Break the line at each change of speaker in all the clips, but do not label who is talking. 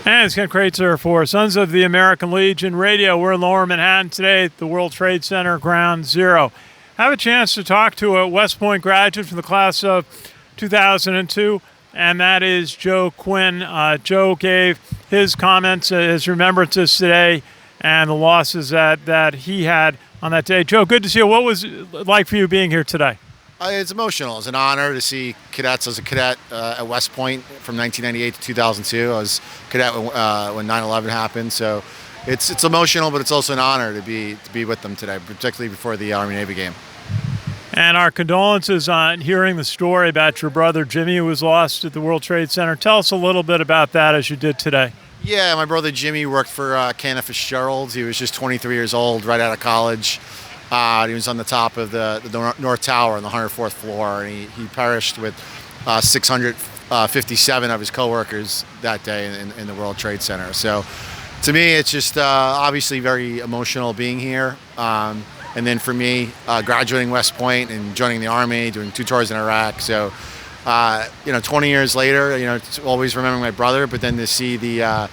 And it's Ken Kraetzer for Sons of the American Legion Radio. We're in Lower Manhattan today at the World Trade Center, Ground Zero. I have a chance to talk to a West Point graduate from the class of 2002, and that is Joe Quinn. Joe gave his comments, his remembrances today, and the losses that he had on that day. Joe, good to see you. What was it like for you being here today?
It's emotional. It's an honor to see cadets as a cadet at West Point from 1998 to 2002. I was a cadet when 9/11 happened, so it's emotional, but it's also an honor to be with them today, particularly before the Army-Navy game.
And our condolences on hearing the story about your brother Jimmy, who was lost at the World Trade Center. Tell us a little bit about that as you did today.
Yeah, my brother Jimmy worked for Cantor Fitzgerald. He was just 23 years old, right out of college. He was on the top of the North Tower on the 104th floor, and he perished with 657 of his coworkers that day in the World Trade Center. So to me, it's just obviously very emotional being here. And then for me, graduating West Point and joining the Army, doing 2 tours in Iraq. So, 20 years later, it's always remembering my brother, but then to see the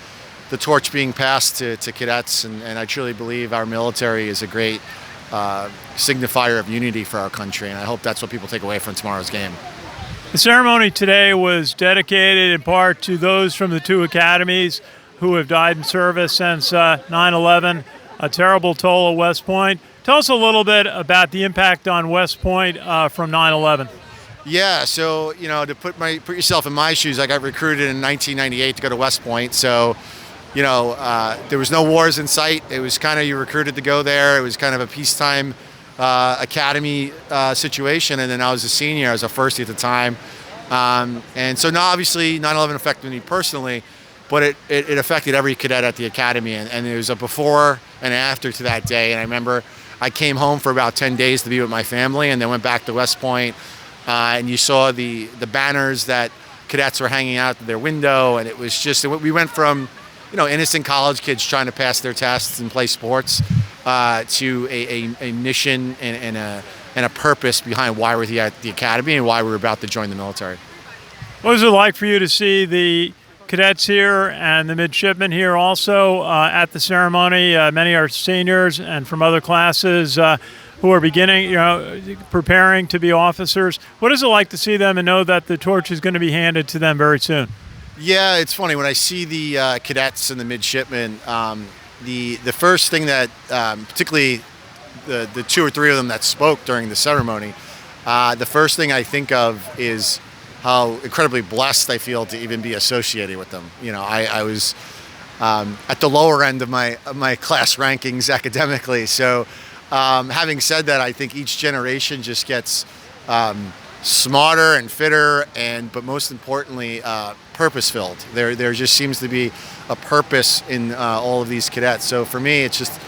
torch being passed to cadets, and I truly believe our military is a great signifier of unity for our country, and I hope that's what people take away from tomorrow's game.
The ceremony today was dedicated in part to those from the 2 academies who have died in service since 9/11, a terrible toll at West Point. Tell us a little bit about the impact on West Point from 9/11.
Yeah, so to put yourself in my shoes, I got recruited in 1998 to go to West Point, so there was no wars in sight. It was kind of, you recruited to go there. It was kind of a peacetime academy situation. And then I was a senior. I was a first at the time. And so now obviously 9/11 affected me personally, but it affected every cadet at the academy. And there was a before and after to that day. And I remember I came home for about 10 days to be with my family, and then went back to West Point. And you saw the banners that cadets were hanging out their window. And it was just, we went from innocent college kids trying to pass their tests and play sports to a mission and a purpose behind why we're here at the academy and why we're about to join the military.
What was it like for you to see the cadets here and the midshipmen here also at the ceremony? Many are seniors and from other classes who are preparing to be officers. What is it like to see them and know that the torch is going to be handed to them very soon?
Yeah, it's funny when I see the cadets and the midshipmen. The first thing that, particularly the 2 or 3 of them that spoke during the ceremony, the first thing I think of is how incredibly blessed I feel to even be associated with them. I was at the lower end of my class rankings academically. So, having said that, I think each generation just gets smarter and fitter, but most importantly, purpose-filled. There just seems to be a purpose in all of these cadets. So for me, it's just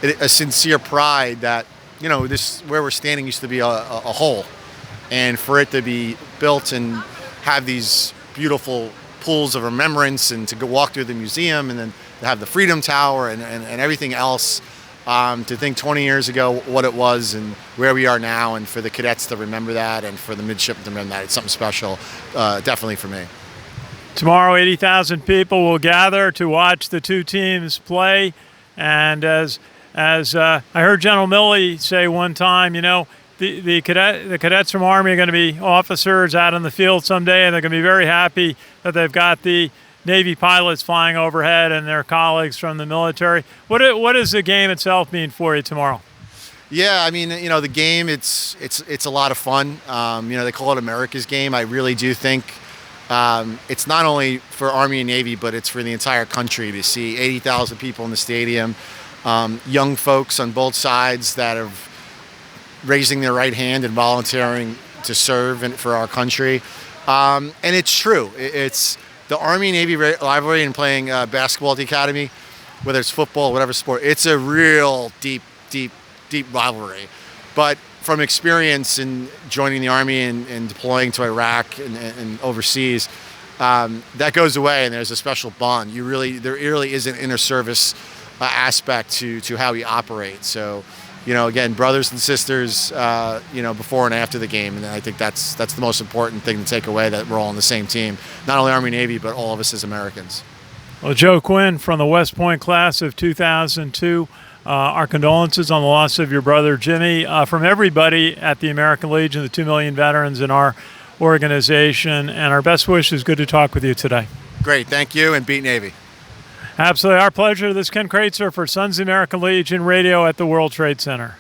a sincere pride that this, where we're standing, used to be a hole, and for it to be built and have these beautiful pools of remembrance, and to go walk through the museum, and then to have the Freedom Tower and everything else. To think 20 years ago what it was and where we are now, and for the cadets to remember that, and for the midshipmen to remember that, it's something special, definitely for me.
Tomorrow, 80,000 people will gather to watch the 2 teams play. And as I heard General Milley say one time, the cadets from Army are going to be officers out in the field someday, and they're going to be very happy that they've got the Navy pilots flying overhead and their colleagues from the military. What does the game itself mean for you tomorrow?
Yeah, I mean, the game, it's a lot of fun. They call it America's game. I really do think it's not only for Army and Navy, but it's for the entire country to see 80,000 people in the stadium, young folks on both sides that are raising their right hand and volunteering to serve for our country. And it's true. It's the Army-Navy rivalry, and playing basketball at the academy, whether it's football, whatever sport, it's a real deep rivalry. But from experience in joining the Army and deploying to Iraq and overseas, that goes away, and there's a special bond. There really is an inter-service aspect to how we operate. So, again, brothers and sisters, before and after the game, and I think that's the most important thing to take away, that we're all on the same team, not only Army Navy, but all of us as Americans.
Well, Joe Quinn from the West Point class of 2002, our condolences on the loss of your brother Jimmy. From everybody at the American Legion, the 2 million veterans in our organization, and our best wishes. Good to talk with you today.
Great, thank you, and beat Navy.
Absolutely, our pleasure. This is Ken Kraetzer for Sons of the American Legion Radio at the World Trade Center.